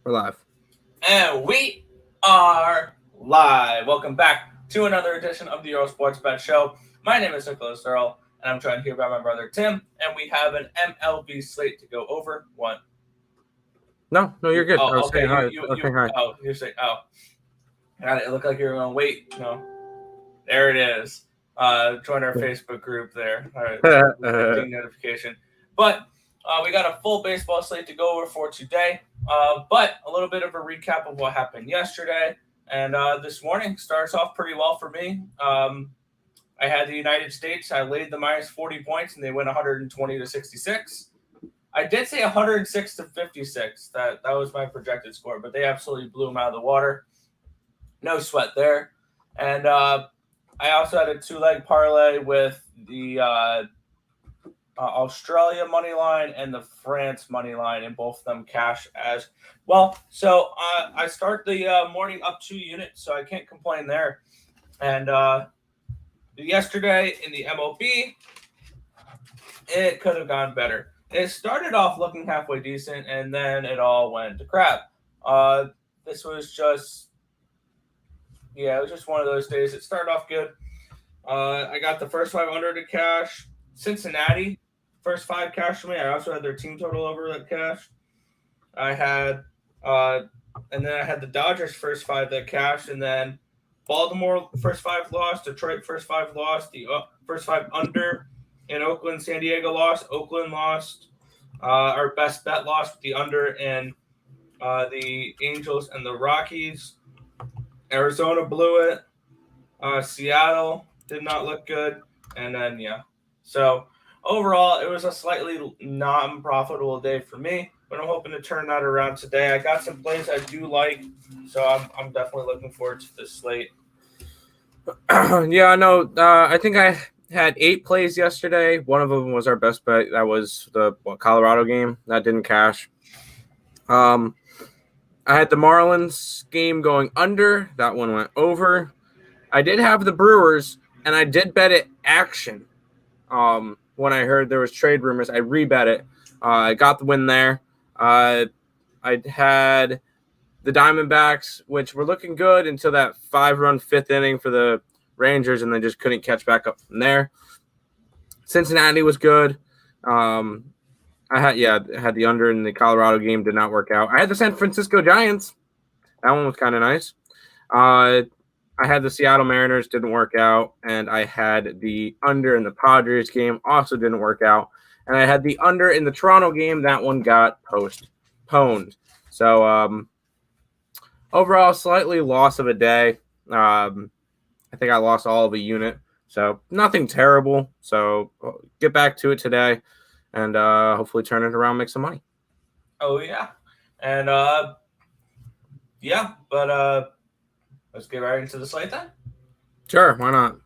We're live. And we are live. Welcome back to another edition of the Earle Sports Bet Show. My name is Nicholas Earle, and I'm joined here by my brother Tim, and we have an MLB slate to go over. One. No, you're good. I was Okay. saying hi. I was saying hi. Oh, you're saying, got it. It looked like you were going to wait. No, there it is. Join our Facebook group there. All right, ding notification. But we got a full baseball slate to go over for today. But a little bit of a recap of what happened yesterday. And this morning starts off pretty well for me. I had the United States. I laid the minus 40 points, and they went 120 to 66. I did say 106 to 56. That was my projected score, but they absolutely blew them out of the water. No sweat there. And I also had a two-leg parlay with the Australia money line and the France money line, and both of them cash as well. So I start the morning up 2 units, so I can't complain there. And yesterday in the MLB, it could have gone better. It started off looking halfway decent, and then it all went to crap. This was just, it was just one of those days. It started off good. I got the first 500 to cash. Cincinnati, first 5 cash for me. I also had their team total over that cash. I had, and then I had the Dodgers first 5 that cashed, and then Baltimore first 5 lost. Detroit first 5 lost. The first 5 under. In Oakland, San Diego lost. Oakland lost. Our best bet lost with the under in the Angels and the Rockies. Arizona blew it. Seattle did not look good. And then, So overall, it was a slightly non-profitable day for me, but I'm hoping to turn that around today. I got some plays I do like, so I'm definitely looking forward to this slate. Yeah, no, I think I had 8 plays yesterday. One of them was our best bet. That was the Colorado game. That didn't cash. I had the Marlins game going under. That one went over. I did have the Brewers, and I did bet it action. When I heard there was trade rumors, I rebet it. I got the win there. I had the Diamondbacks, which were looking good until that 5-run 5th inning for the Rangers, and they just couldn't catch back up from there. Cincinnati was good. I had the under in the Colorado game, did not work out. I had the San Francisco Giants. That one was kind of nice. I had the Seattle Mariners, didn't work out, and I had the under in the Padres game, also didn't work out. And I had the under in the Toronto game, that one got postponed. So overall, slightly loss of a day. I think I lost all of a unit, so nothing terrible. So get back to it today, and hopefully turn it around, make some money. Oh yeah, and let's get right into the slate then. Sure, why not?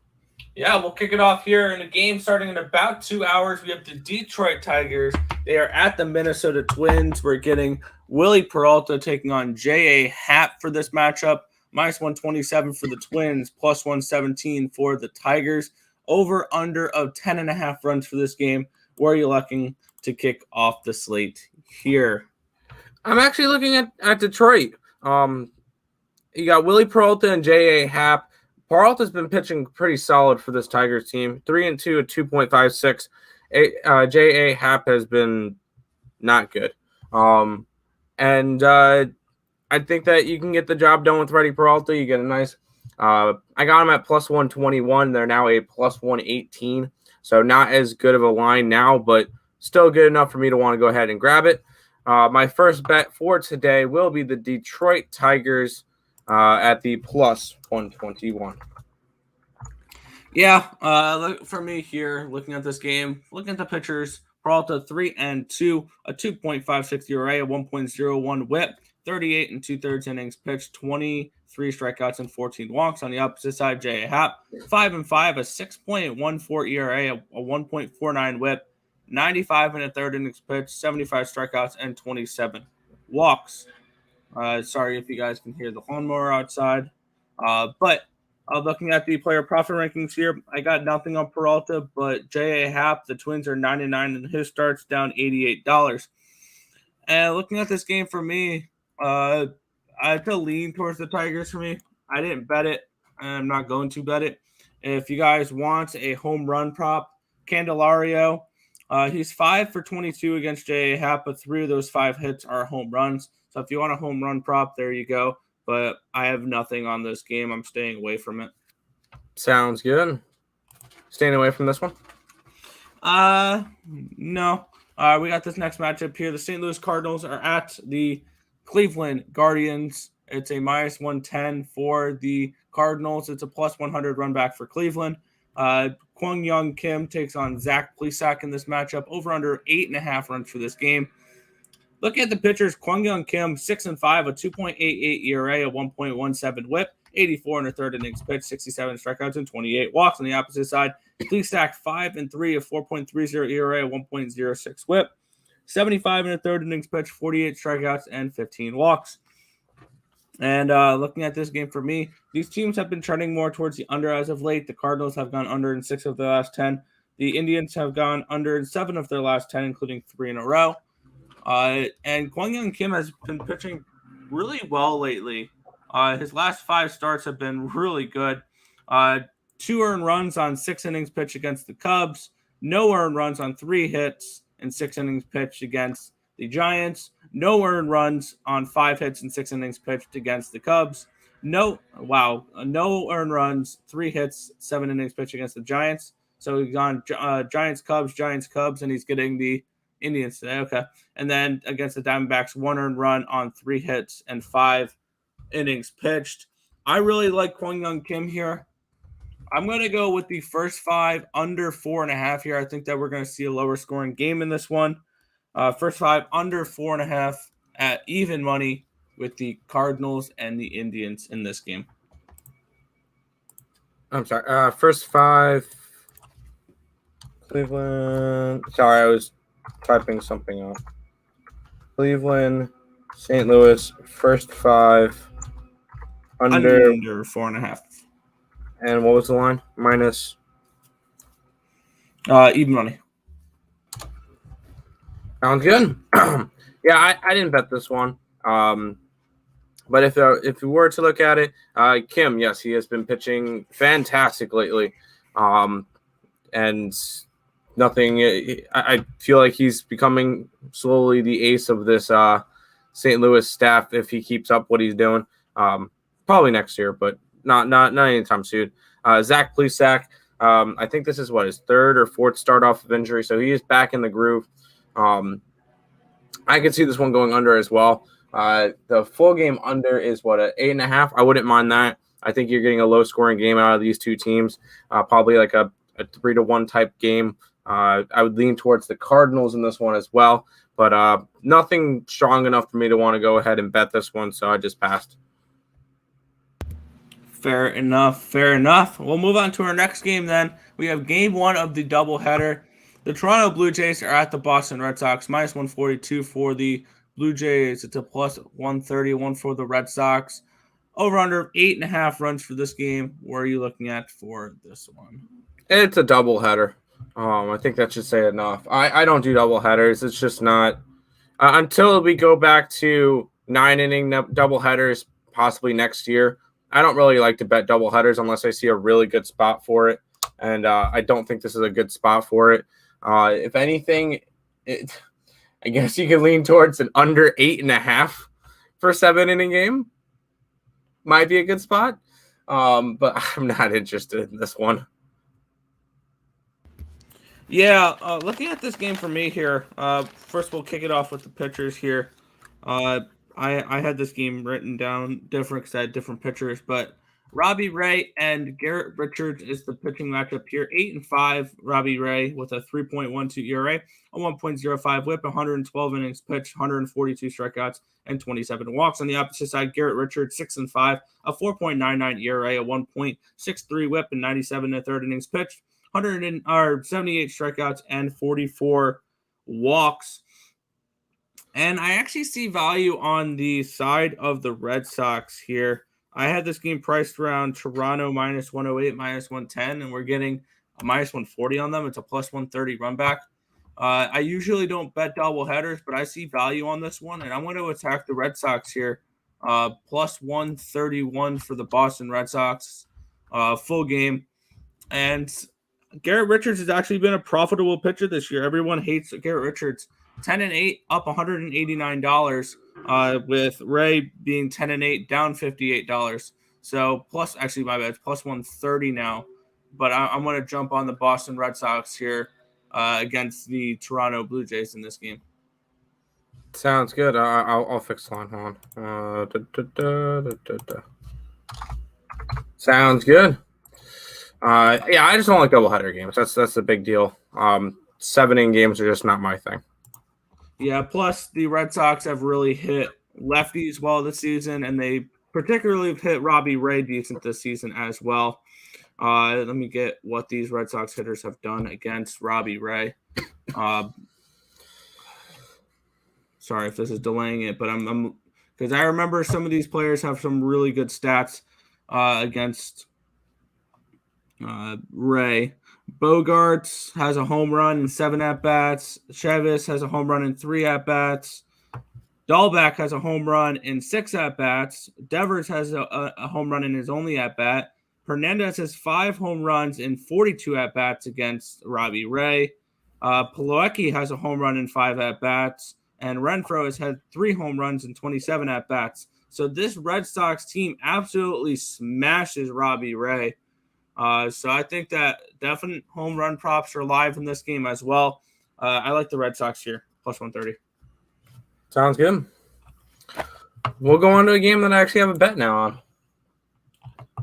Yeah, we'll kick it off here in a game starting in about 2 hours. We have the Detroit Tigers. They are at the Minnesota Twins. We're getting Willie Peralta taking on J.A. Happ for this matchup. Minus 127 for the Twins, plus 117 for the Tigers. Over under of 10.5 runs for this game. Where are you looking to kick off the slate here? I'm actually looking at Detroit. You got Willie Peralta and J.A. Happ. Peralta's been pitching pretty solid for this Tigers team. 3-2 at 2.56. J.A. Happ has been not good. I think that you can get the job done with Freddie Peralta. You get a nice I got him at plus 121. They're now a plus 118. So not as good of a line now, but still good enough for me to want to go ahead and grab it. My first bet for today will be the Detroit Tigers at the plus 121. Yeah, for me here, looking at this game, looking at the pitchers, Peralta 3-2, a 2.56 ERA, a 1.01 WHIP, 38 2/3 innings pitched, 23 strikeouts and 14 walks. On the opposite side, J.A. Happ 5-5, a 6.14 ERA, a 1.49 WHIP, 95 1/3 innings pitched, 75 strikeouts and 27 walks. Sorry if you guys can hear the lawnmower outside, but. Looking at the player profit rankings here, I got nothing on Peralta, but J.A. Happ, the Twins are 99 in his starts, down $88. And looking at this game for me, I had to lean towards the Tigers for me. I didn't bet it, and I'm not going to bet it. If you guys want a home run prop, Candelario, he's 5 for 22 against J.A. Happ, but 3 of those 5 hits are home runs. So if you want a home run prop, there you go. But I have nothing on this game. I'm staying away from it. Sounds good. Staying away from this one? No. We got this next matchup here. The St. Louis Cardinals are at the Cleveland Guardians. It's a minus 110 for the Cardinals. It's a plus 100 run back for Cleveland. Kwang Young Kim takes on Zach Plesac in this matchup. Over under 8.5 runs for this game. Looking at the pitchers, Kwang Young Kim, 6-5, a 2.88 ERA, a 1.17 whip, 84 in the third innings pitch, 67 strikeouts, and 28 walks. On the opposite side, Plesac, 5-3, a 4.30 ERA, a 1.06 whip, 75 in the third innings pitch, 48 strikeouts, and 15 walks. And looking at this game for me, these teams have been trending more towards the under as of late. The Cardinals have gone under in 6 of their last 10. The Indians have gone under in 7 of their last 10, including 3 in a row. And Kwang Young Kim has been pitching really well lately. His last 5 starts have been really good. 2 earned runs on 6 innings pitched against the Cubs. No earned runs on 3 hits in 6 innings pitched against the Giants. No earned runs on 5 hits and 6 innings pitched against the Cubs. No earned runs, 3 hits, 7 innings pitched against the Giants. So he's gone Giants, Cubs, and he's getting the Indians today. Okay. And then against the Diamondbacks, 1 earned run on 3 hits and 5 innings pitched. I really like Kwang Young Kim here. I'm going to go with the first 5 under 4.5 here. I think that we're going to see a lower scoring game in this one. First 5 under 4.5 at even money with the Cardinals and the Indians in this game. I'm sorry. First 5. Cleveland. Sorry, I was typing something up. Cleveland, St. Louis, first 5 under 4.5. And what was the line? Minus even money. Sounds good. Yeah, I didn't bet this one. But if you were to look at it, Kim, yes, he has been pitching fantastic lately. And nothing. I feel like he's becoming slowly the ace of this St. Louis staff if he keeps up what he's doing. Probably next year, but not anytime soon. Zach Plesac, I think this is his 3rd or 4th start off of injury, so he is back in the groove. I could see this one going under as well. The full game under is at 8.5. I wouldn't mind that. I think you're getting a low scoring game out of these two teams, probably like a 3-1 type game. I would lean towards the Cardinals in this one as well, but nothing strong enough for me to want to go ahead and bet this one, so I just passed. Fair enough. We'll move on to our next game then. We have game 1 of the doubleheader. The Toronto Blue Jays are at the Boston Red Sox, minus 142 for the Blue Jays. It's a plus 131 for the Red Sox. Over under 8.5 runs for this game. What are you looking at for this one? It's a doubleheader. I think that should say enough. I don't do doubleheaders. It's just not until we go back to 9-inning doubleheaders, possibly next year. I don't really like to bet doubleheaders unless I see a really good spot for it, and I don't think this is a good spot for it. If anything, I guess you could lean towards an under 8.5 for a 7-inning game. Might be a good spot, but I'm not interested in this one. Yeah, looking at this game for me here, first we'll kick it off with the pitchers here. I had this game written down different because I had different pitchers, but Robbie Ray and Garrett Richards is the pitching matchup here. 8-5, Robbie Ray with a 3.12 ERA, a 1.05 whip, 112 innings pitched, 142 strikeouts, and 27 walks. On the opposite side, Garrett Richards, 6-5, a 4.99 ERA, a 1.63 whip, and 97 in the third innings pitched, 78 strikeouts, and 44 walks. And I actually see value on the side of the Red Sox here. I had this game priced around Toronto minus 108, minus 110, and we're getting a minus 140 on them. It's a plus 130 run back. I usually don't bet double headers, but I see value on this one, and I'm going to attack the Red Sox here. Plus 131 for the Boston Red Sox, full game. And Garrett Richards has actually been a profitable pitcher this year. Everyone hates Garrett Richards. 10-8, up $189. With Ray being 10-8, down $58. So plus, actually, my bad, it's plus 130 now. But I'm going to jump on the Boston Red Sox here against the Toronto Blue Jays in this game. Sounds good. I'll fix the line. Hold on. Sounds good. Yeah, I just don't like doubleheader games. That's the big deal. 7-inning games are just not my thing. Yeah, plus the Red Sox have really hit lefties well this season, and they particularly have hit Robbie Ray decent this season as well. Let me get what these Red Sox hitters have done against Robbie Ray. Sorry if this is delaying it, but I'm because I remember some of these players have some really good stats against Ray. Bogarts has a home run in 7 at-bats. Chavis has a home run in 3 at-bats. Dahlbeck has a home run in 6 at-bats. Devers has a home run in his only at-bat. Hernandez has 5 home runs in 42 at-bats against Robbie Ray. Plawecki has a home run in 5 at-bats. And Renfroe has had 3 home runs in 27 at-bats. So this Red Sox team absolutely smashes Robbie Ray. So I think that definite home run props are live in this game as well. I like the Red Sox here, plus 130. Sounds good. We'll go on to a game that I actually have a bet now on.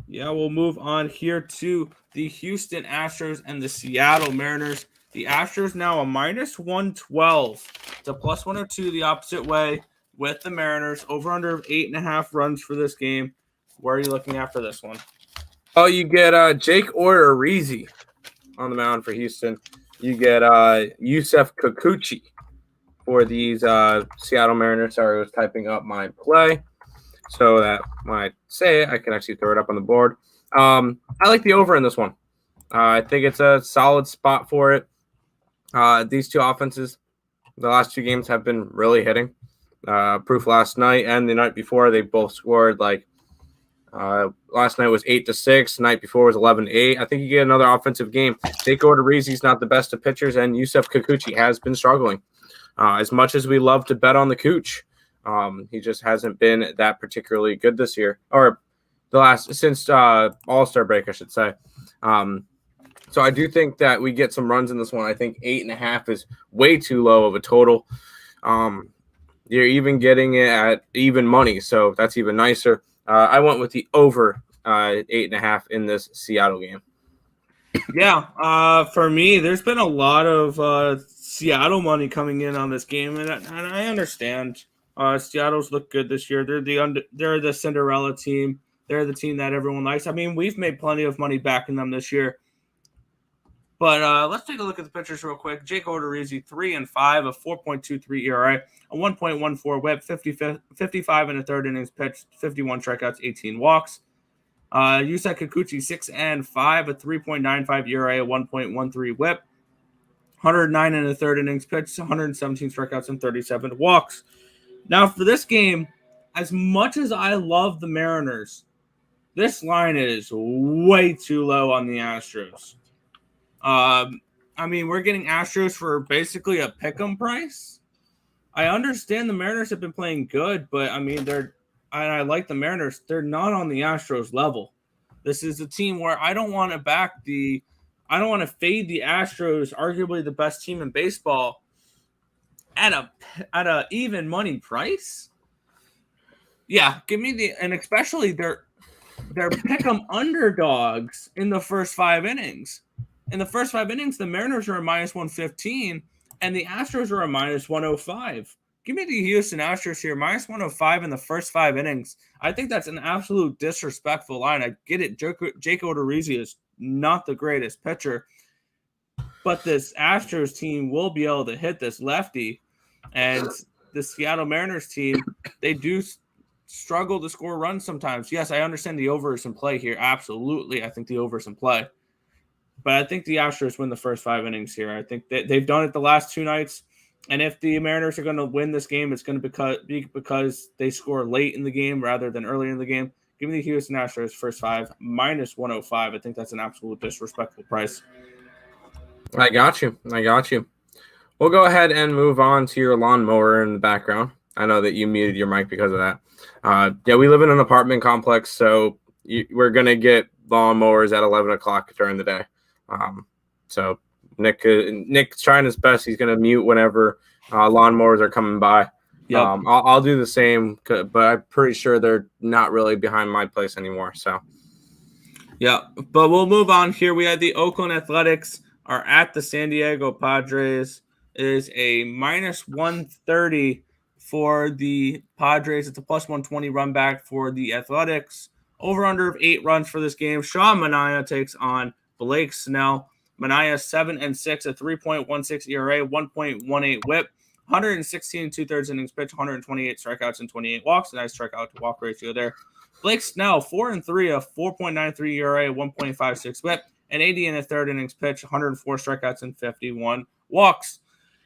Yeah, we'll move on here to the Houston Astros and the Seattle Mariners. The Astros now a minus 112 to plus 102 the opposite way with the Mariners. Over under 8.5 runs for this game. Where are you looking at for this one? Oh, you get Jake Odorizzi on the mound for Houston. You get Yusef Kikuchi for these Seattle Mariners. Sorry, I was typing up my play so that when I say it, I can actually throw it up on the board. I like the over in this one. I think it's a solid spot for it. These two offenses, the last 2 games have been really hitting. Proof last night and the night before, they both scored like last night was 8-6. The night before was 11-8. I think you get another offensive game. Jake Odorizzi's not the best of pitchers, and Yusef Kikuchi has been struggling. As much as we love to bet on the Cooch, he just hasn't been that particularly good this year, or since All-Star break, I should say. So I do think that we get some runs in this one. I think 8.5 is way too low of a total. You're even getting it at even money, so that's even nicer. I went with the over 8.5 in this Seattle game. Yeah, for me, there's been a lot of Seattle money coming in on this game, and I understand. Seattle's looked good this year. They're the Cinderella team. They're the team that everyone likes. I mean, we've made plenty of money backing them this year. But let's take a look at the pitchers real quick. Jake Odorizzi, 3-5, a 4.23 ERA, a 1.14 WHIP, 55 and a third innings pitched, 51 strikeouts, 18 walks. Yusef Kikuchi, 6-5, a 3.95 ERA, a 1.13 WHIP, 109 and a third innings pitched, 117 strikeouts, and 37 walks. Now for this game, as much as I love the Mariners, this line is way too low on the Astros. I mean, we're getting Astros for basically a pick'em price. I understand the Mariners have been playing good, but I mean, I like the Mariners. They're not on the Astros level. This is a team where I don't want to fade the Astros, arguably the best team in baseball, at a even money price. Yeah, give me and especially they're pick'em underdogs in the first 5 innings. In the first 5 innings, the Mariners are a minus 115, and the Astros are a minus 105. Give me the Houston Astros here, minus 105 in the first 5 innings. I think that's an absolute disrespectful line. I get it. Jake Odorizzi is not the greatest pitcher, but this Astros team will be able to hit this lefty. And the Seattle Mariners team, they do struggle to score runs sometimes. Yes, I understand the over is in play here. Absolutely. I think the over is in play. But I think the Astros win the first 5 innings here. I think they've done it the last 2 nights. And if the Mariners are going to win this game, it's going to be because they score late in the game rather than early in the game. Give me the Houston Astros first 5, minus 105. I think that's an absolute disrespectful price. I got you. We'll go ahead and move on to your lawnmower in the background. I know that you muted your mic because of that. Yeah, we live in an apartment complex, so we're going to get lawnmowers at 11 o'clock during the day. So Nick's trying his best. He's going to mute whenever lawnmowers are coming by. Yep. I'll do the same, but I'm pretty sure they're not really behind my place anymore. So, yeah, but we'll move on here. We had the Oakland Athletics are at the San Diego Padres. It is a minus 130 for the Padres. It's a plus 120 run back for the Athletics. Over under of 8 runs for this game. Sean Manaea takes on Blake Snell. Manaea 7-6, a 3.16 ERA, 1.18 WHIP, 116 2/3 innings pitched, 128 strikeouts and 28 walks. A nice strikeout to walk ratio there. Blake Snell 4-3, a 4.93 ERA, 1.56 WHIP, and 80 1/3 innings pitched, 104 strikeouts and 51 walks.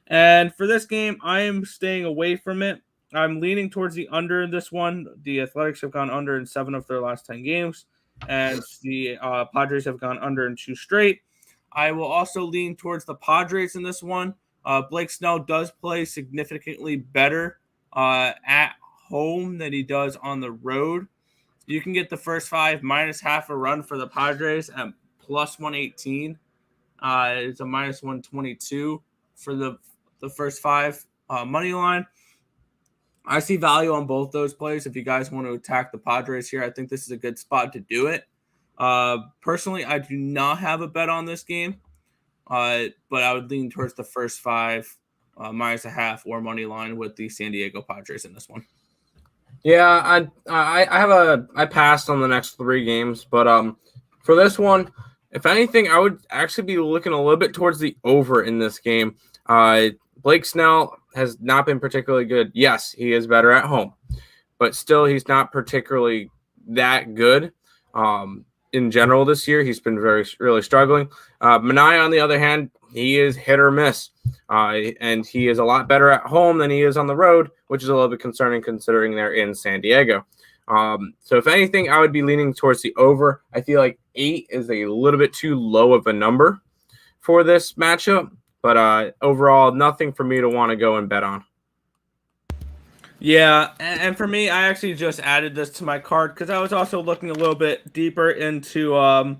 And for this game, I am staying away from it. I'm leaning towards the under in this one. The Athletics have gone under in 7 of their last 10 games, and the Padres have gone under in 2 straight. I will also lean towards the Padres in this one. Blake Snell does play significantly better at home than he does on the road. You can get the first 5 minus half a run for the Padres at plus 118. It's a minus 122 for the first 5 money line. I see value on both those plays. If you guys want to attack the Padres here, I think this is a good spot to do it. Personally, I do not have a bet on this game, but I would lean towards the first 5 minus a half or money line with the San Diego Padres in this one. Yeah, I passed on the next 3 games, but for this one, if anything, I would actually be looking a little bit towards the over in this game. Blake Snell has not been particularly good. Yes, he is better at home, but still he's not particularly that good. In general this year, he's been really struggling. Manaea, on the other hand, he is hit or miss, and he is a lot better at home than he is on the road, which is a little bit concerning considering they're in San Diego. So if anything, I would be leaning towards the over. I feel like 8 is a little bit too low of a number for this matchup, but overall, nothing for me to want to go and bet on. Yeah, and for me, I actually just added this to my card because I was also looking a little bit deeper into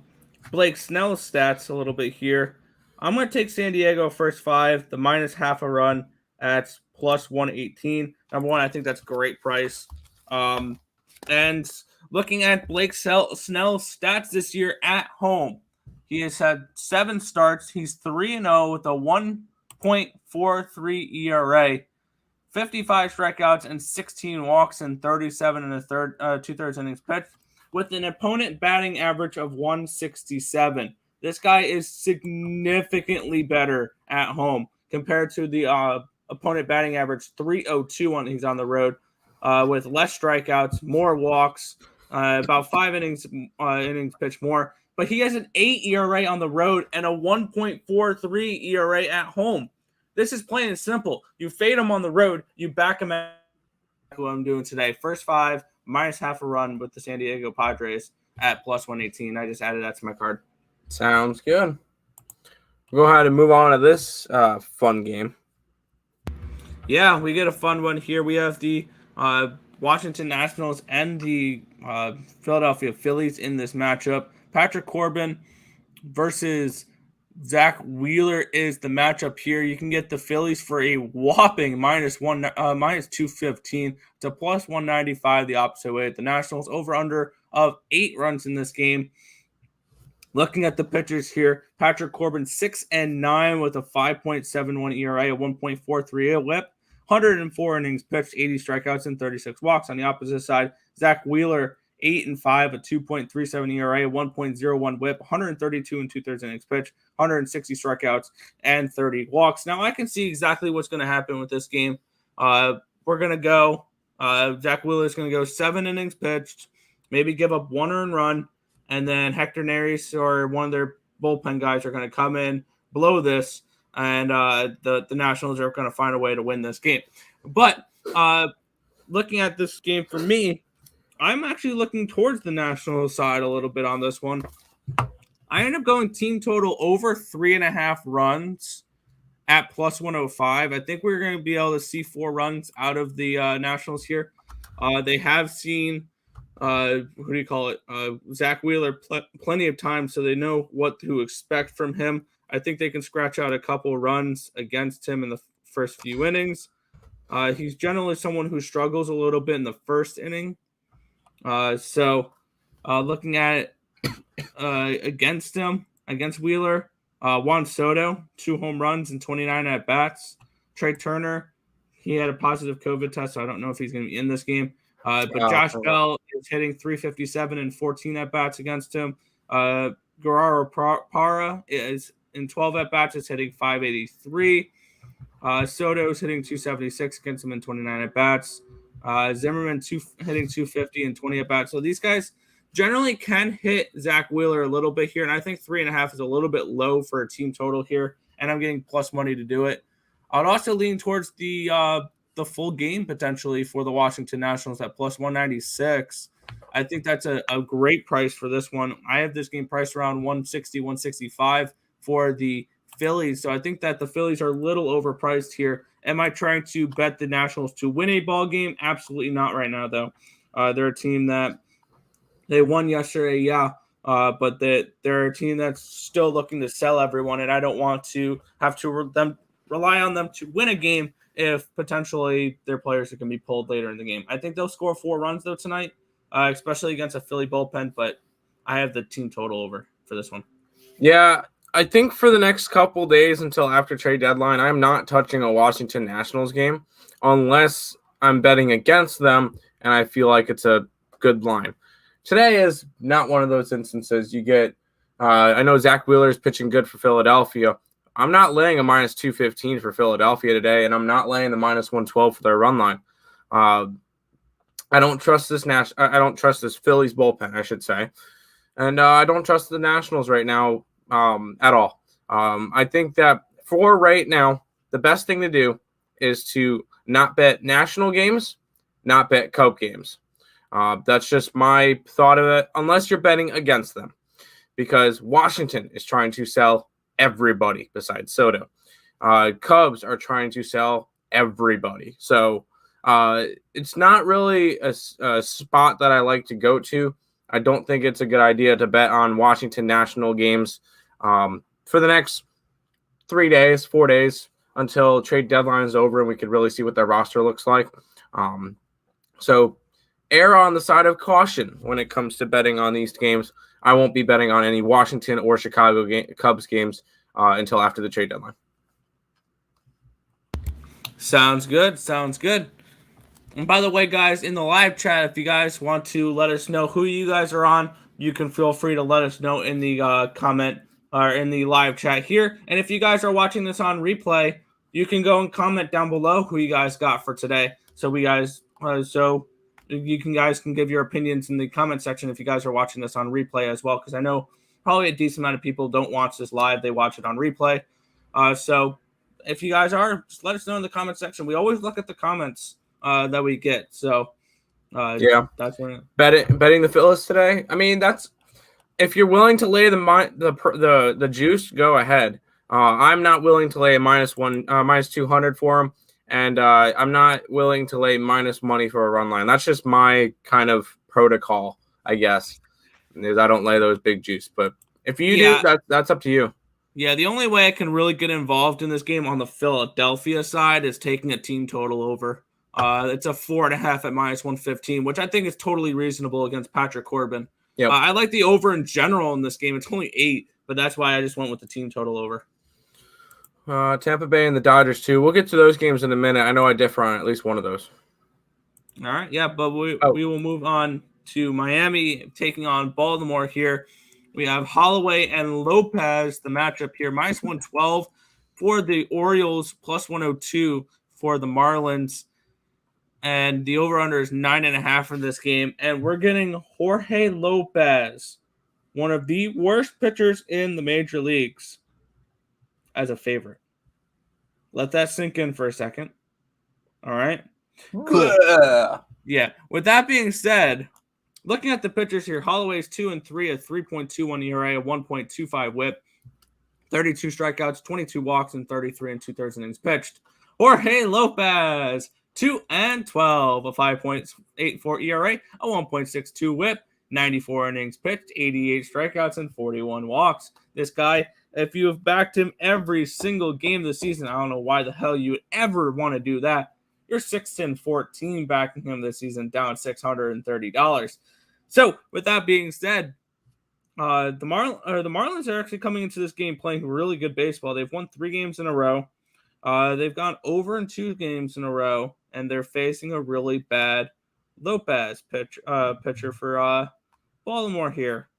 Blake Snell's stats a little bit here. I'm going to take San Diego first 5, the minus half a run at plus 118. Number one, I think that's a great price. And looking at Blake Snell's stats this year at home, he has had 7 starts. He's 3-0 with a 1.43 ERA, 55 strikeouts and 16 walks in 37 2/3 innings pitched, with an opponent batting average of 167. This guy is significantly better at home compared to the opponent batting average 302 when he's on the road, with less strikeouts, more walks, about 5 innings pitched more. But he has an 8 ERA on the road and a 1.43 ERA at home. This is plain and simple. You fade him on the road, you back him at what I'm doing today. First 5, minus half a run with the San Diego Padres at plus 118. I just added that to my card. Sounds good. We'll go ahead and move on to this fun game. Yeah, we get a fun one here. We have the Washington Nationals and the Philadelphia Phillies in this matchup. Patrick Corbin versus Zach Wheeler is the matchup here. You can get the Phillies for a whopping minus 215 to plus 195 the opposite way. The Nationals over under of 8 runs in this game. Looking at the pitchers here, Patrick Corbin 6-9 with a 5.71 ERA, a 1.43 WHIP, 104 innings pitched, 80 strikeouts and 36 walks. On the opposite side, Zach Wheeler 8-5, a 2.37 ERA, 1.01 WHIP, 132 2/3 innings pitched, 160 strikeouts, and 30 walks. Now I can see exactly what's going to happen with this game. We're going to go. Zach Wheeler is going to go 7 innings pitched, maybe give up 1 earned run, and then Hector Neris or one of their bullpen guys are going to come in, blow this, and the Nationals are going to find a way to win this game. But looking at this game for me, I'm actually looking towards the Nationals side a little bit on this one. I end up going team total over 3.5 runs at plus 105. I think we're going to be able to see 4 runs out of the Nationals here. They have seen, Zach Wheeler plenty of time, so they know what to expect from him. I think they can scratch out a couple runs against him in the first few innings. He's generally someone who struggles a little bit in the first inning. So looking at it against Wheeler, Juan Soto, 2 home runs and 29 at-bats. Trey Turner, he had a positive COVID test, so I don't know if he's going to be in this game. But Josh Bell is hitting .357 and 14 at-bats against him. Guerrero Parra is in 12 at-bats, is hitting .583. Soto is hitting .276 against him in 29 at-bats. Zimmerman hitting .250 and 20 at-bats. So these guys generally can hit Zach Wheeler a little bit here, and I think 3.5 is a little bit low for a team total here, and I'm getting plus money to do it. I'd also lean towards the full game potentially for the Washington Nationals at plus 196. I think that's a great price for this one. I have this game priced around 160, 165 for the Phillies, so I think that the Phillies are a little overpriced here. Am I trying to bet the Nationals to win a ball game? Absolutely not right now, though. They're a team that they won yesterday, yeah, but they're a team that's still looking to sell everyone, and I don't want to have to rely on them to win a game if potentially their players are going to be pulled later in the game. I think they'll score 4 runs, though, tonight, especially against a Philly bullpen, but I have the team total over for this one. Yeah, I think for the next couple days until after trade deadline, I'm not touching a Washington Nationals game unless I'm betting against them and I feel like it's a good line. Today is not one of those instances. You get, I know Zach Wheeler is pitching good for Philadelphia. I'm not laying a minus 215 for Philadelphia today, and I'm not laying the minus 112 for their run line. I don't trust this I don't trust this Phillies bullpen, I should say, and I don't trust the Nationals right now at all. I think that for right now, the best thing to do is to not bet national games, not bet Cub games. That's just my thought of it, unless you're betting against them, because Washington is trying to sell everybody besides Soto. Cubs are trying to sell everybody. So it's not really a spot that I like to go to. I don't think it's a good idea to bet on Washington National games for the next 4 days until trade deadline is over and we can really see what their roster looks like. So err on the side of caution when it comes to betting on these games. I won't be betting on any Washington or Chicago Cubs games until after the trade deadline. Sounds good. And by the way, guys, in the live chat, if you guys want to let us know who you guys are on, you can feel free to let us know in the comment or in the live chat here. And if you guys are watching this on replay, you can go and comment down below who you guys got for today. So guys can give your opinions in the comment section if you guys are watching this on replay as well, because I know probably a decent amount of people don't watch this live. They watch it on replay. So if you guys are, just let us know in the comment section. We always look at the comments that we get. So yeah, that's when betting the Phillies today. I mean, that's if you're willing to lay the juice, go ahead. I'm not willing to lay a minus 200 for them. And I'm not willing to lay minus money for a run line. That's just my kind of protocol, I guess. Is I don't lay those big juice. But if you do, that's up to you. Yeah, the only way I can really get involved in this game on the Philadelphia side is taking a team total over. It's a 4.5 at minus 115, which I think is totally reasonable against Patrick Corbin. Yep. I like the over in general in this game. It's only 8, but that's why I just went with the team total over. Tampa Bay and the Dodgers, too. We'll get to those games in a minute. I know I differ on at least one of those. All right, yeah, but we will move on to Miami taking on Baltimore here. We have Holloway and Lopez, the matchup here, minus 112 for the Orioles, plus 102 for the Marlins. And the over-under is 9.5 for this game. And we're getting Jorge Lopez one of the worst pitchers in the major leagues as a favorite. Let that sink in for a second. All right. Cool. Yeah. With that being said, looking at the pitchers here, Holloway's 2-3, a 3.21 ERA, a 1.25 WHIP, 32 strikeouts, 22 walks, and 33 2/3 innings pitched. Jorge Lopez, 2-12, a 5.84 ERA, a 1.62 WHIP, 94 innings pitched, 88 strikeouts, and 41 walks. This guy, if you have backed him every single game this season, I don't know why the hell you would ever want to do that. You're 6-14 backing him this season, down $630. So, with that being said, the Marlins are actually coming into this game playing really good baseball. They've won 3 games in a row. They've gone over in 2 games in a row, and they're facing a really bad Lopez pitcher for Baltimore here.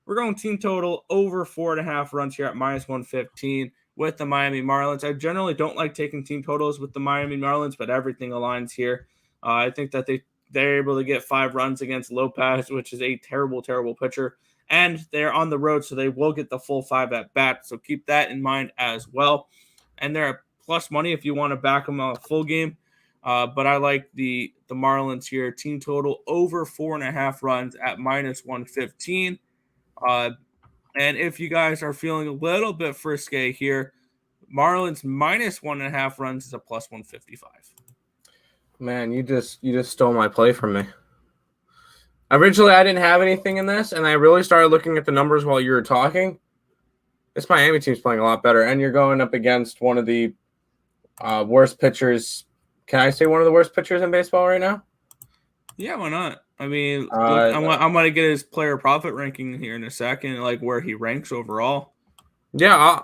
We're going team total over 4.5 runs here at -115 with the Miami Marlins. I generally don't like taking team totals with the Miami Marlins, but everything aligns here. I think that they're able to get 5 runs against Lopez, which is a terrible, terrible pitcher. And they're on the road, so they will get the full 5 at bat. So keep that in mind as well. And they're plus money if you want to back them on a full game. But I like the Marlins here. Team total over 4.5 runs at -115. And if you guys are feeling a little bit frisky here, Marlins -1.5 runs is a +155. Man, you just stole my play from me. Originally, I didn't have anything in this, and I really started looking at the numbers while you were talking. This Miami team's playing a lot better, and you're going up against one of the worst pitchers. Can I say one of the worst pitchers in baseball right now? Yeah, why not? I mean, I'm going to get his player profit ranking here in a second, like where he ranks overall. Yeah,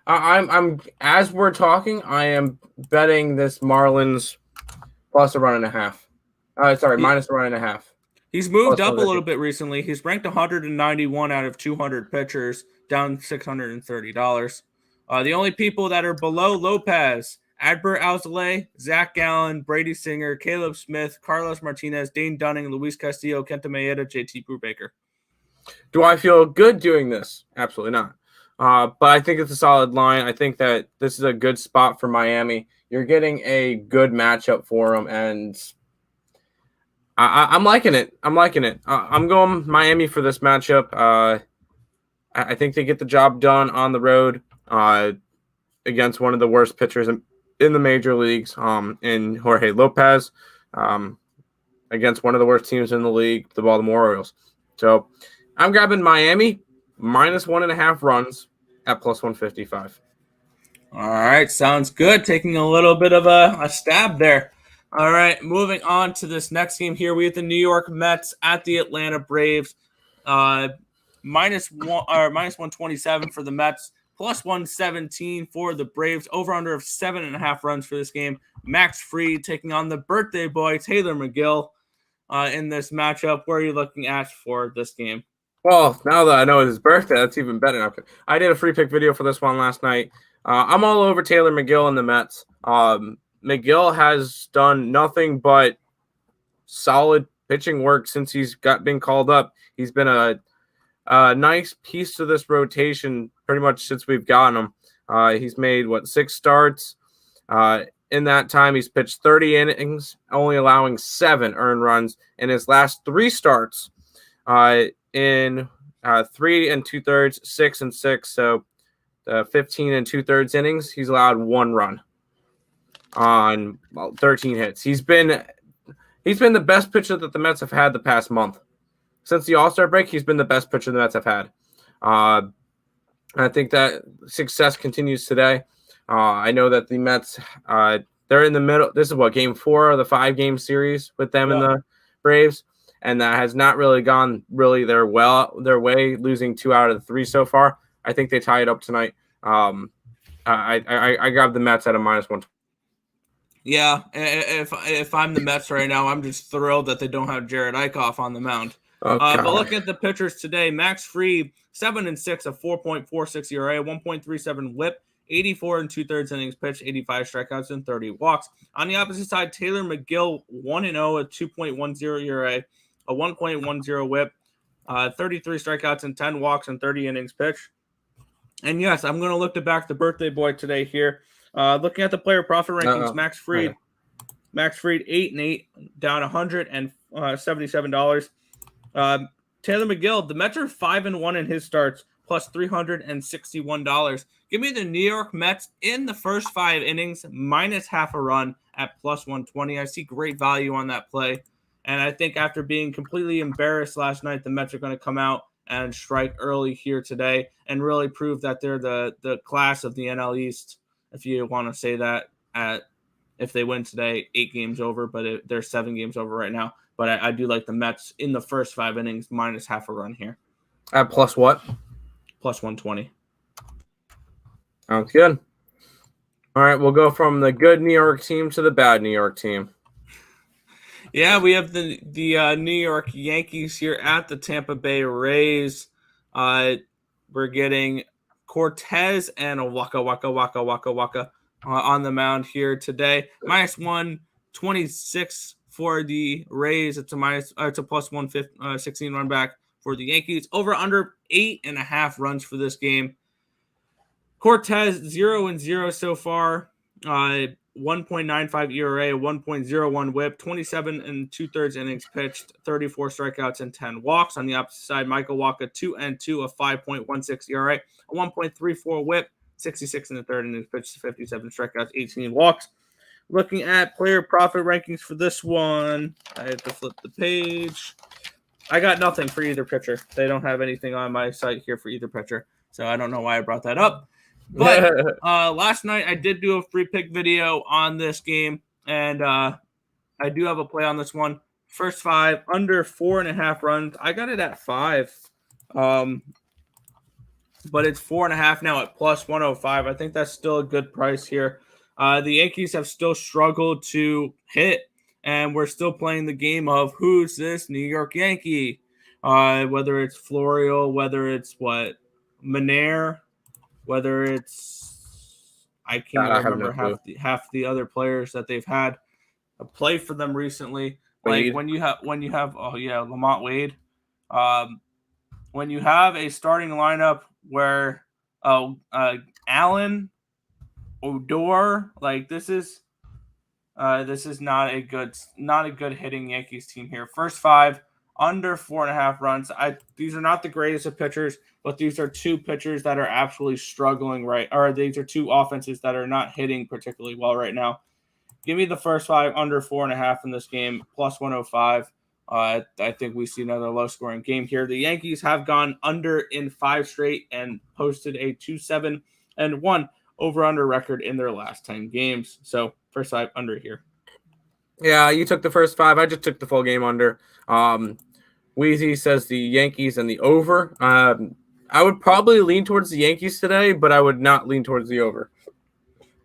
I'm as we're talking, I am betting this Marlins plus a 1.5. Minus a 1.5. He's moved up a little bit recently. He's ranked 191 out of 200 pitchers, down $630. The only people that are below Lopez: Adbert Alzolay, Zach Gallen, Brady Singer, Caleb Smith, Carlos Martinez, Dane Dunning, Luis Castillo, Kenta Maeda, JT Brubaker. Do I feel good doing this? Absolutely not. But I think it's a solid line. I think that this is a good spot for Miami. You're getting a good matchup for them, and I'm liking it. I'm going Miami for this matchup. I think they get the job done on the road against one of the worst pitchers in the major leagues, in Jorge Lopez, against one of the worst teams in the league, the Baltimore Orioles. So I'm grabbing Miami -1.5 runs at +155. All right, sounds good. Taking a little bit of a stab there. All right, moving on to this next game here. We have the New York Mets at the Atlanta Braves. -127 for the Mets, +117 for the Braves. Over under of 7.5 runs for this game. Max Fried taking on the birthday boy Taylor McGill in this matchup. Where are you looking at for this game? Well, now that I know it's his birthday, that's even better. I did a free pick video for this one last night. I'm all over Taylor McGill and the Mets. McGill has done nothing but solid pitching work since he's been called up. He's been a nice piece to this rotation pretty much since we've gotten him. He's made, 6 starts? In that time, he's pitched 30 innings, only allowing 7 earned runs. In his last 3 starts, in 3 2/3, 6 and 6, so 15 2/3 innings, he's allowed 1 run on 13 hits. He's been the best pitcher that the Mets have had the past month. Since the All-Star break, he's been the best pitcher the Mets have had. I think that success continues today. I know that the Mets, they're in the middle. This is game 4 of the 5-game series with them and the Braves, and that has not really gone their way, losing 2 out of the 3 so far. I think they tie it up tonight. I grabbed the Mets at a -1. Yeah, if I'm the Mets right now, I'm just thrilled that they don't have Jared Eichhoff on the mound. But look at the pitchers today. Max Fried, 7-6, a 4.46 ERA, 1.37 WHIP, 84 2/3 innings pitched, 85 strikeouts, and 30 walks. On the opposite side, Taylor McGill, 1-0, a 2.10 ERA, a 1.10 WHIP, 33 strikeouts and 10 walks and 30 innings pitched. And yes, I'm going to look to back the birthday boy today here. Looking at the player profit rankings, Max Fried, 8-8, down $177. Taylor McGill, the Mets are 5-1 in his starts, plus $361. Give me the New York Mets in the first 5 innings, minus half a run at plus 120. I see great value on that play. And I think after being completely embarrassed last night, the Mets are going to come out and strike early here today and really prove that they're the class of the NL East, if you want to say that. If they win today, 8 games over, but they're 7 games over right now. But I do like the Mets in the first 5 innings, minus half a run here. At plus what? Plus 120. Sounds good. All right, we'll go from the good New York team to the bad New York team. Yeah, we have the New York Yankees here at the Tampa Bay Rays. We're getting Cortez and a Waka on the mound here today. Minus 126 for the Rays. It's a plus 116 run back for the Yankees. Over under 8.5 runs for this game. Cortez 0-0 so far. 1.95 ERA, 1.01 WHIP, 27 2/3 innings pitched, 34 strikeouts and 10 walks. On the opposite side, Michael Wacha 2-2, a 5.16 ERA, a 1.34 WHIP, 66 1/3 innings pitched, 57 strikeouts, 18 walks. Looking at player profit rankings for this one, I have to flip the page. I got nothing for either pitcher. They don't have anything on my site here for either pitcher, so I don't know why I brought that up. But last night I did do a free pick video on this game, and I do have a play on this one. First 5, under 4.5 runs. I got it at 5, but it's 4.5 now at plus 105. I think that's still a good price here. The Yankees have still struggled to hit, and we're still playing the game of who's this New York Yankee? Whether it's Florial, whether it's Manair, whether it's I can't remember half the other players that they've had play for them recently. Wade. Like when you have Lamont Wade. When you have a starting lineup where Allen, Odor, like this is not a good hitting Yankees team here. First 5, under 4.5 runs. These are not the greatest of pitchers, but these are 2 pitchers that are absolutely struggling these are 2 offenses that are not hitting particularly well right now. Give me the first 5 under 4.5 in this game, plus 105. I think we see another low-scoring game here. The Yankees have gone under in 5 straight and posted a 2-7-1 over-under record in their last 10 games. So first 5 under here. Yeah, you took the first 5. I just took the full game under. Wheezy says the Yankees and the over. I would probably lean towards the Yankees today, but I would not lean towards the over.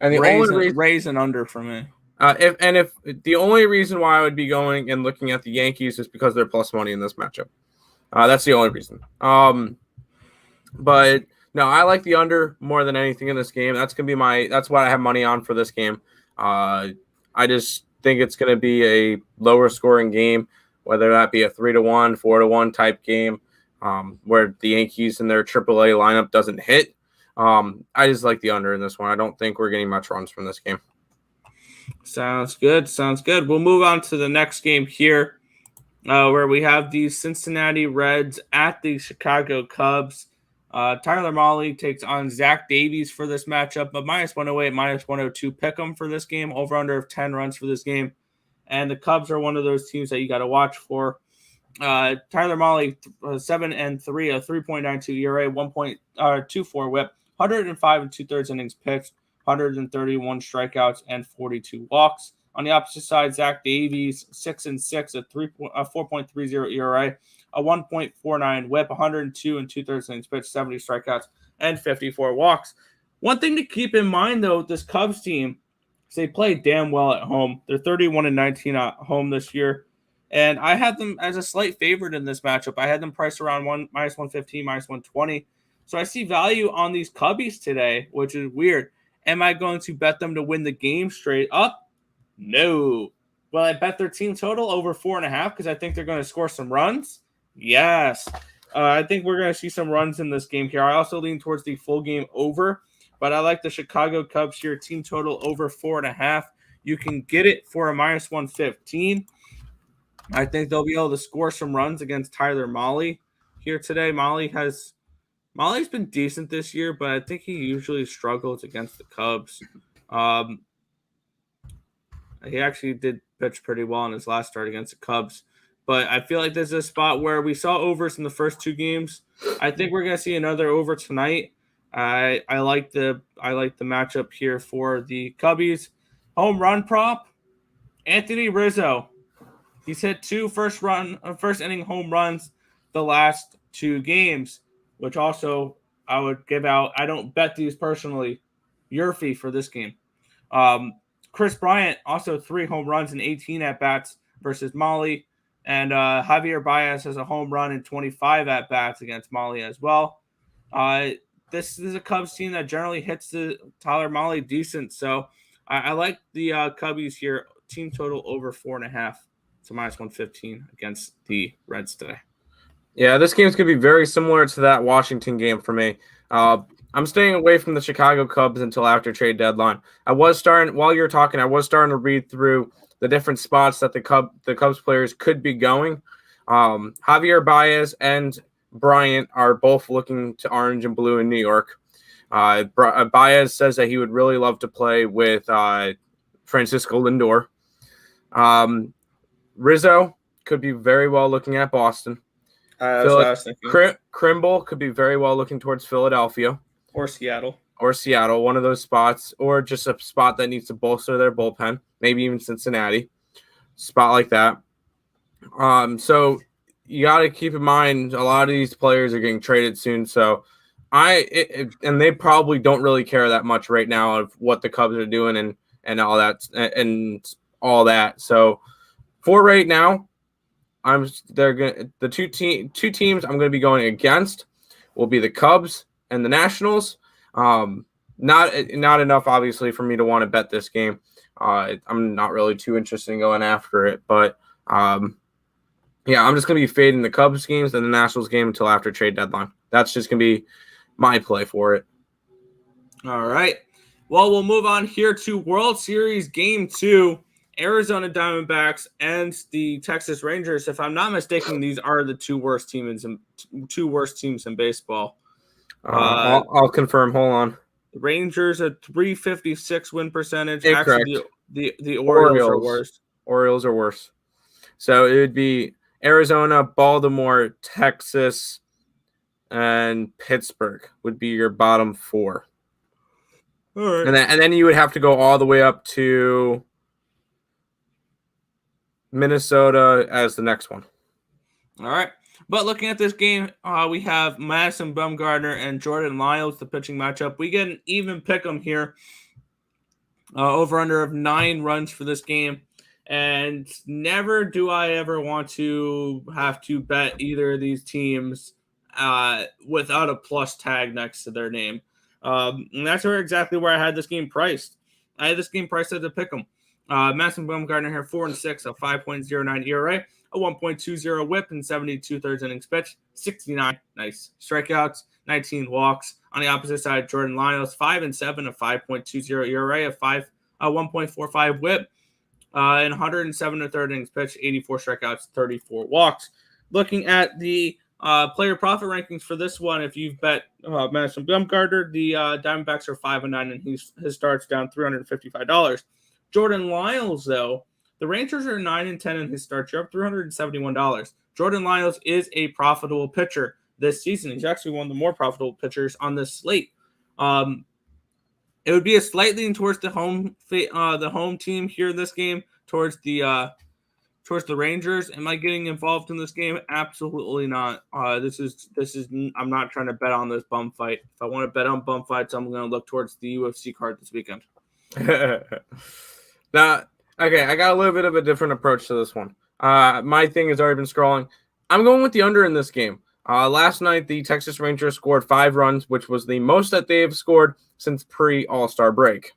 And the Raise and under for me. If the only reason why I would be going and looking at the Yankees is because they're plus money in this matchup. That's the only reason. But no, I like the under more than anything in this game. That's what I have money on for this game. I just think it's going to be a lower scoring game, whether that be a 3-1, 4-1 type game, where the Yankees and their AAA lineup doesn't hit. I just like the under in this one. I don't think we're getting much runs from this game. Sounds good. We'll move on to the next game here, where we have the Cincinnati Reds at the Chicago Cubs. Tyler Mahle takes on Zach Davies for this matchup, but minus 108, minus 102 pick 'em for this game, over under of 10 runs for this game. And the Cubs are one of those teams that you got to watch for. Tyler Mahle, 7-3, a 3.92 ERA, 1.24 WHIP, 105 2/3 innings pitched, 131 strikeouts, and 42 walks. On the opposite side, Zach Davies, 6-6, a 4.30 ERA, a 1.49 WHIP, 102 2/3 innings pitched, 70 strikeouts, and 54 walks. One thing to keep in mind, though, this Cubs team, is they play damn well at home. They're 31-19 at home this year, and I had them as a slight favorite in this matchup. I had them priced around minus 115, minus 120. So I see value on these Cubbies today, which is weird. Am I going to bet them to win the game straight up? No. Will I bet their team total over 4.5 because I think they're going to score some runs? Yes. I think we're going to see some runs in this game here. I also lean towards the full game over, but I like the Chicago Cubs here. Team total over 4.5. You can get it for a -115. I think they'll be able to score some runs against Tyler Mahle here today. Mahle's been decent this year, but I think he usually struggles against the Cubs. He actually did pitch pretty well in his last start against the Cubs. But I feel like this is a spot where we saw overs in the first two games. I think we're going to see another over tonight. I like the matchup here for the Cubbies. Home run prop, Anthony Rizzo. He's hit two first inning home runs the last two games, which also I would give out. I don't bet these personally. Your fee for this game. Chris Bryant also 3 home runs and 18 at bats versus Mahle. And Javier Baez has a home run and 25 at bats against Mahle as well. This is a Cubs team that generally hits the Tyler Mahle decent. So I like the Cubbies here. Team total over 4.5 to -115 against the Reds today. Yeah, this game's going to be very similar to that Washington game for me. I'm staying away from the Chicago Cubs until after trade deadline. While you're talking, I was starting to read through the different spots that the Cubs players could be going. Javier Baez and Bryant are both looking to orange and blue in New York. Baez says that he would really love to play with Francisco Lindor. Rizzo could be very well looking at Boston. Krimble could be very well looking towards Philadelphia. Or Seattle, one of those spots, or just a spot that needs to bolster their bullpen, maybe even Cincinnati, spot like that. So you got to keep in mind a lot of these players are getting traded soon. So and they probably don't really care that much right now of what the Cubs are doing and all that. So for right now, the two teams I'm going to be going against will be the Cubs and the Nationals. Not enough, obviously, for me to want to bet this game. I'm not really too interested in going after it, but I'm just going to be fading the Cubs games and the Nationals game until after trade deadline. That's just going to be my play for it. All right. Well, we'll move on here to World Series Game 2. Arizona Diamondbacks and the Texas Rangers. If I'm not mistaken, these are the two worst teams in baseball. I'll confirm. Hold on. The Rangers a 356 win percentage. Incorrect. Actually, the Orioles are worse. Orioles are worse. So it would be Arizona, Baltimore, Texas, and Pittsburgh would be your bottom 4. All right. And then you would have to go all the way up to Minnesota as the next one. All right. But looking at this game, we have Madison Bumgarner and Jordan Lyles, the pitching matchup. We get an even pick 'em here. Over under of 9 runs for this game. And never do I ever want to have to bet either of these teams without a plus tag next to their name. And that's exactly where I had this game priced. I had this game priced as a pick 'em. Madison Bumgarner here, 4-6, a 5.09 ERA, a 1.20 WHIP, and 72 thirds innings pitched, 69 nice strikeouts, 19 walks. On the opposite side, Jordan Lyles, 5-7, a 5.20 ERA, a 1.45 WHIP, and 107 third innings pitched, 84 strikeouts, 34 walks. Looking at the player profit rankings for this one, if you've bet Madison Bumgarner, the Diamondbacks are 5-9, and his start's down $355. Jordan Lyles, though, the Rangers are 9-10 in his start. You're up $371. Jordan Lyles is a profitable pitcher this season. He's actually one of the more profitable pitchers on this slate. It would be a slight lean towards the home team here in this game, towards the Rangers. Am I getting involved in this game? Absolutely not. This is. I'm not trying to bet on this bum fight. If I want to bet on bum fights, I'm going to look towards the UFC card this weekend. Now, okay, I got a little bit of a different approach to this one. My thing has already been scrolling. I'm going with the under in this game. Last night, the Texas Rangers scored 5 runs, which was the most that they have scored since pre-All-Star break.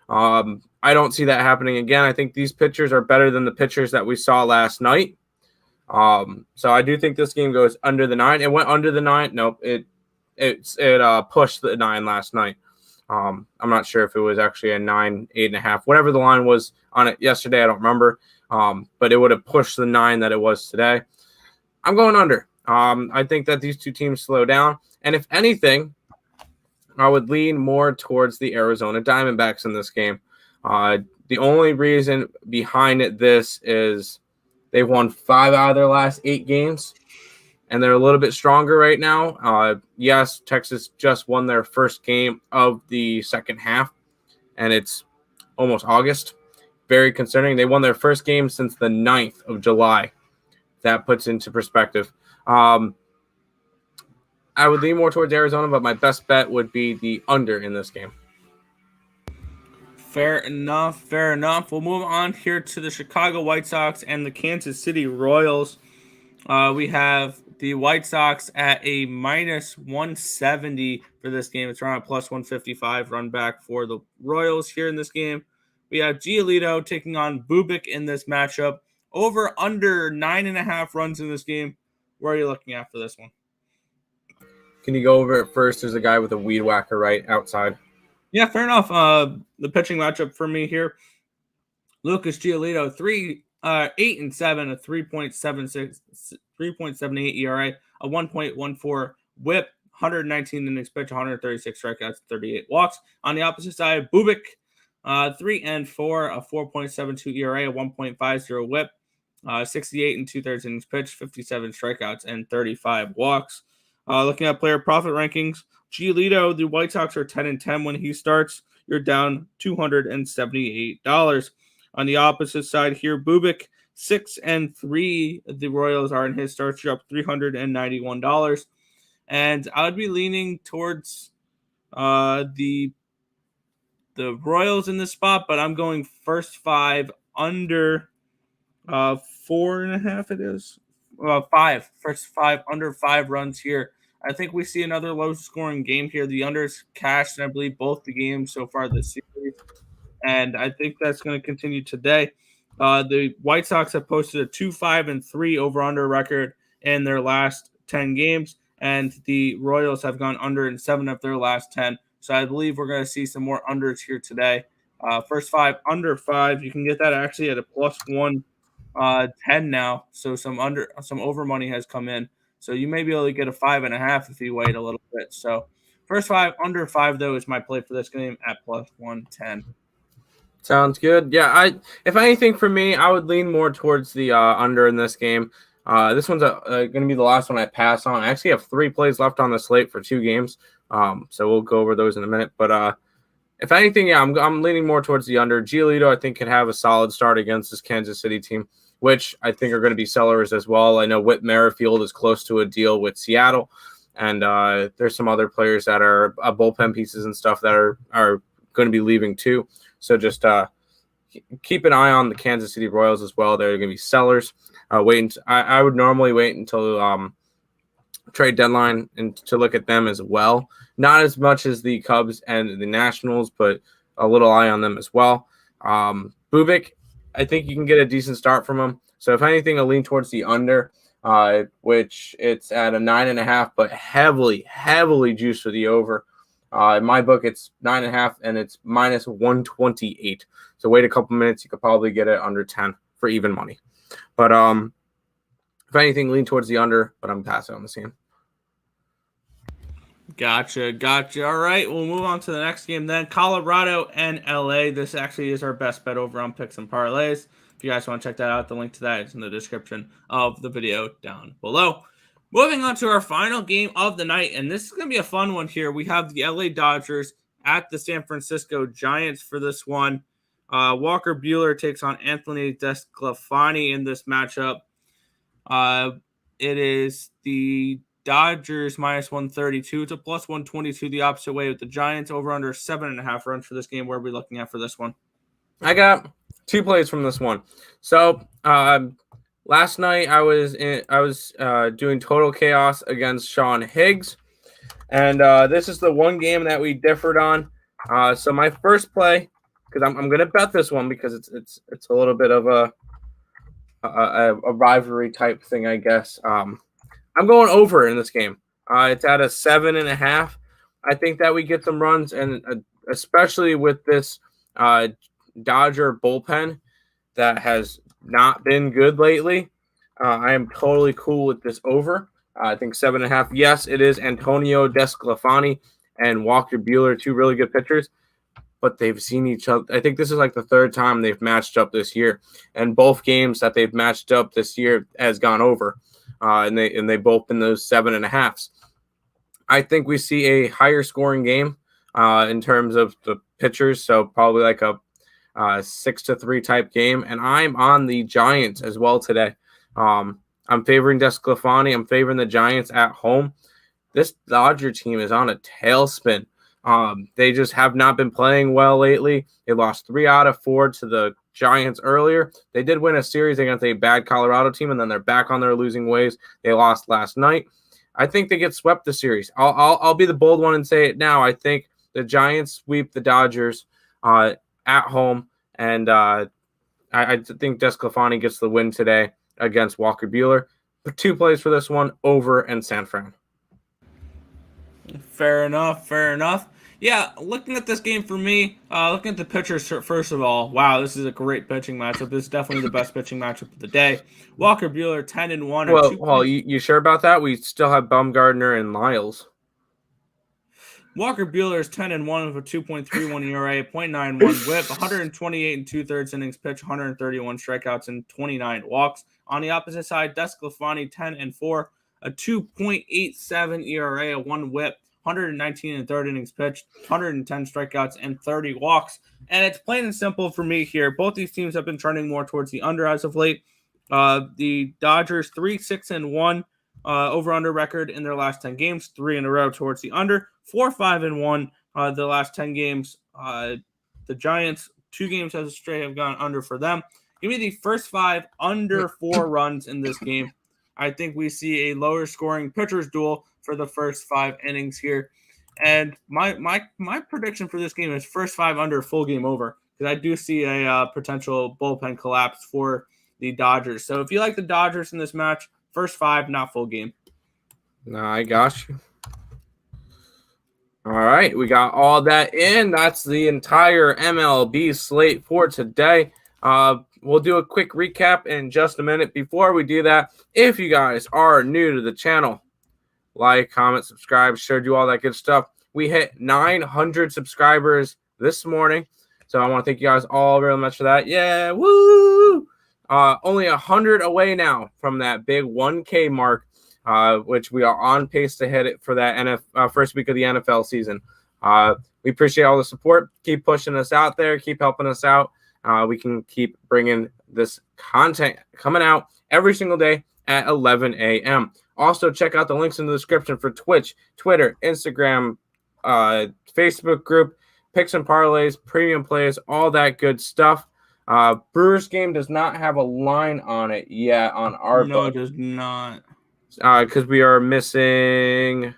I don't see that happening again. I think these pitchers are better than the pitchers that we saw last night. So I do think this game goes under the 9. It went under the 9. Nope, it pushed the 9 last night. I'm not sure if it was actually a 9, 8.5, whatever the line was on it yesterday. I don't remember. But it would have pushed the 9 that it was today. I'm going under. I think that these two teams slow down. And if anything, I would lean more towards the Arizona Diamondbacks in this game. The only reason behind this is they've won 5 out of their last 8 games, and they're a little bit stronger right now. Yes, Texas just won their first game of the second half, and it's almost August. Very concerning. They won their first game since the 9th of July. That puts into perspective. I would lean more towards Arizona, but my best bet would be the under in this game. Fair enough. We'll move on here to the Chicago White Sox and the Kansas City Royals. We have the White Sox at a minus 170 for this game. It's around a plus 155 run back for the Royals here in this game. We have Giolito taking on Bubic in this matchup. Over under 9.5 runs in this game. Where are you looking at for this one? Can you go over it first? There's a guy with a weed whacker right outside. Yeah, fair enough. The pitching matchup for me here. Lucas Giolito, 8-7, a 3.78 ERA, a 1.14 WHIP, 119 innings pitched, 136 strikeouts, 38 walks. On the opposite side, Bubic, 3-4, a 4.72 ERA, a 1.50 WHIP, 68 and 2/3 innings pitched, 57 strikeouts, and 35 walks. Looking at player profit rankings, Giolito, the White Sox are 10-10 when he starts. You're down $278. On the opposite side here, Bubic, 6-3. The Royals are in his starts. You're up $391. And I would be leaning towards the Royals in this spot, but I'm going first 5 under 4.5. It is 5. First 5 under 5 runs here. I think we see another low-scoring game here. The unders cashed, and I believe both the games so far this series, and I think that's going to continue today. The White Sox have posted a 2-5-3 over-under record in their last 10 games, and the Royals have gone under in 7 of their last 10. So I believe we're going to see some more unders here today. First 5 under 5, you can get that actually at a plus 110 now. So some over money has come in. So you may be able to get a 5.5 if you wait a little bit. So first 5 under 5 though is my play for this game at plus 110. Sounds good. Yeah, if anything for me, I would lean more towards the under in this game. This one's going to be the last one I pass on. I actually have 3 plays left on the slate for 2 games, so we'll go over those in a minute. But if anything, yeah, I'm leaning more towards the under. Giolito, I think, can have a solid start against this Kansas City team, which I think are going to be sellers as well. I know Whit Merrifield is close to a deal with Seattle, and there's some other players that are bullpen pieces and stuff that are going to be leaving too. So just keep an eye on the Kansas City Royals as well. They're going to be sellers. I would normally wait until trade deadline and to look at them as well. Not as much as the Cubs and the Nationals, but a little eye on them as well. Bubic, I think you can get a decent start from him. So if anything, I'll lean towards the under, which it's at a 9.5, but heavily juiced for the over. In my book, it's 9.5, and it's minus 128. So wait a couple minutes, you could probably get it under 10 for even money. But if anything, lean towards the under, but I'm passing on the game. Gotcha. All right, we'll move on to the next game then. Colorado and LA. This actually is our best bet over on Picks and Parleys. If you guys want to check that out, the link to that is in the description of the video down below. Moving on to our final game of the night, and this is going to be a fun one here. We have the LA Dodgers at the San Francisco Giants for this one. Walker Buehler takes on Anthony DeSclafani in this matchup. It is the Dodgers minus 132 to plus 122 the opposite way with the Giants over under 7.5 runs for this game. Where are we looking at for this one? I got 2 plays from this one. So last night I was doing Total Chaos against Sean Higgs, and this is the one game that we differed on. So my first play, because I'm going to bet this one because it's a little bit of a rivalry type thing, I guess. I'm going over in this game. It's at a 7.5. I think that we get some runs, and especially with this Dodger bullpen that has not been good lately. I am totally cool with this over. I think 7.5. Yes, it is Antonio Desclafani and Walker Buehler, two really good pitchers, but they've seen each other. I think this is like the third time they've matched up this year, and both games that they've matched up this year has gone over, and they both been those 7.5s. I think we see a higher scoring game in terms of the pitchers, so probably like a 6-3 type game, and I'm on the Giants as well today. I'm favoring Desclafani. I'm favoring the Giants at home. This Dodger team is on a tailspin. They just have not been playing well lately. They lost 3 out of 4 to the Giants earlier. They did win a series against a bad Colorado team, and then they're back on their losing ways. They lost last night. I think they get swept the series. I'll be the bold one and say it now. I think the Giants sweep the Dodgers at home, and I think Desclafani gets the win today against Walker Buehler. But 2 plays for this one, over and San Fran. Fair enough. Yeah, looking at this game for me, looking at the pitchers first of all, wow, this is a great pitching matchup. This is definitely the best pitching matchup of the day. Walker Buehler 10-1. Well, you sure about that? We still have Bumgarner and Lyles. Walker Buehler is 10-1 with a 2.31 ERA, 0.91 WHIP, 128 and 2/3 innings pitched, 131 strikeouts, and 29 walks. On the opposite side, Desclafani 10-4, a 2.87 ERA, a 1 WHIP, 119 and 3rd innings pitched, 110 strikeouts, and 30 walks. And it's plain and simple for me here. Both these teams have been trending more towards the under as of late. The Dodgers 3-6-1 over-under record in their last 10 games, 3 in a row towards the under, 4-5-1 the last 10 games. The Giants, 2 games as a straight have gone under for them. Give me the first 5 under 4 runs in this game. I think we see a lower scoring pitchers duel for the first 5 innings here. And my prediction for this game is first 5 under, full game over, because I do see a potential bullpen collapse for the Dodgers. So if you like the Dodgers in this match, first 5, not full game. No, I got you. All right, we got all that in. That's the entire MLB slate for today. We'll do a quick recap in just a minute. Before we do that, if you guys are new to the channel, like, comment, subscribe, share, do all that good stuff. We hit 900 subscribers this morning, so I want to thank you guys all very much for that. Yeah, woo! Only 100 away now from that big 1K mark, which we are on pace to hit it for that first week of the NFL season. We appreciate all the support. Keep pushing us out there. Keep helping us out. We can keep bringing this content coming out every single day at 11 a.m. Also, check out the links in the description for Twitch, Twitter, Instagram, Facebook group, picks and parlays, premium plays, all that good stuff. Brewers game does not have a line on it yet on our book. No, it does not. Because we are missing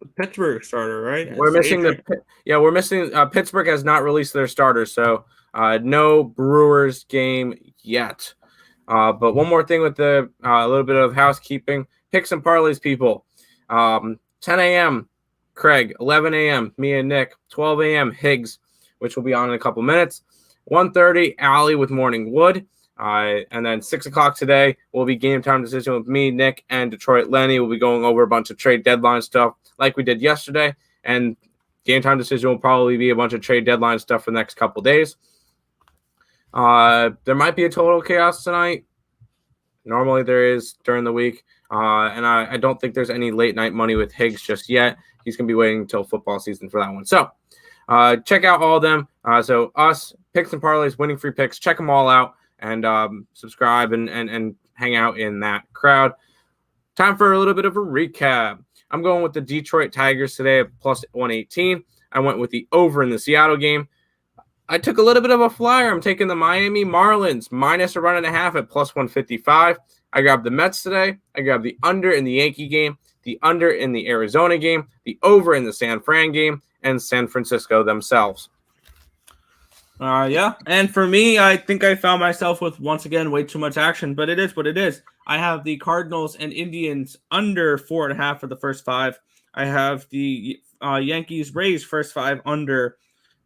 the Pittsburgh starter, right? We're missing Pittsburgh has not released their starter, so no Brewers game yet. But one more thing with the a little bit of housekeeping. Picks and parlays, people. 10 a.m. Craig, 11 a.m. me and Nick, 12 a.m. Higgs, which will be on in a couple minutes. 1:30 Allie with Morning Wood. And then 6 o'clock today will be game time decision with me, Nick, and Detroit Lenny. We'll be going over a bunch of trade deadline stuff like we did yesterday. And game time decision will probably be a bunch of trade deadline stuff for the next couple days. There might be a total chaos tonight. Normally there is during the week. And I don't think there's any late night money with Higgs just yet. He's going to be waiting until football season for that one. So check out all of them. So us, picks and parlays, winning free picks, check them all out. And subscribe and hang out in that crowd. Time for a little bit of a recap. I'm going with the Detroit Tigers today at plus 118. I went with the over in the Seattle game. I took a little bit of a flyer. I'm taking the Miami Marlins minus a 1.5 at plus 155. I grabbed the Mets today. I grabbed the under in the Yankee game, the under in the Arizona game, the over in the San Fran game, and San Francisco themselves. Yeah. And for me, I think I found myself with, once again, way too much action, but it is what it is. I have the Cardinals and Indians under 4.5 for the first 5. I have the Yankees Rays first 5 under.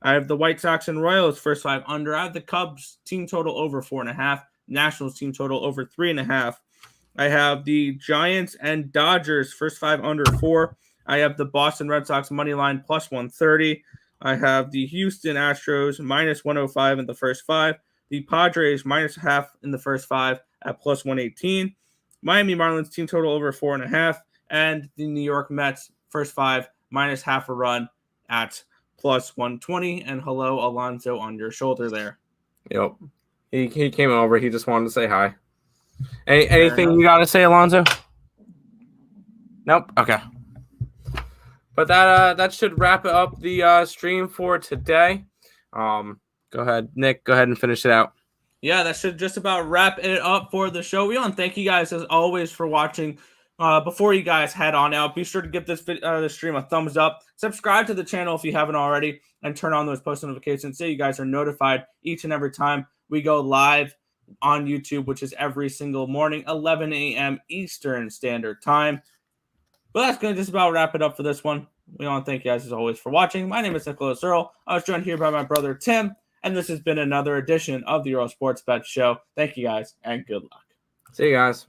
I have the White Sox and Royals first 5 under. I have the Cubs team total over 4.5. Nationals team total over 3.5. I have the Giants and Dodgers first 5 under 4. I have the Boston Red Sox money line plus 130. I have the Houston Astros minus 105 in the first 5. The Padres minus half in the first 5 at plus 118. Miami Marlins team total over 4.5. And the New York Mets first 5 minus half a run at plus 120. And hello, Alonso, on your shoulder there. Yep. He came over. He just wanted to say hi. Anything you got to say, Alonso? Nope. Okay. But that should wrap up the stream for today. Go ahead, Nick. Go ahead and finish it out. Yeah, that should just about wrap it up for the show. We want to thank you guys as always for watching. Before you guys head on out, be sure to give this stream a thumbs up. Subscribe to the channel if you haven't already, and turn on those post notifications so you guys are notified each and every time we go live on YouTube, which is every single morning, 11 a.m. Eastern Standard Time. But that's going to just about wrap it up for this one. We want to thank you guys as always for watching. My name is Nicholas Earle. I was joined here by my brother Tim, and this has been another edition of the Earle Sports Bet Show. Thank you guys, and good luck. See you guys.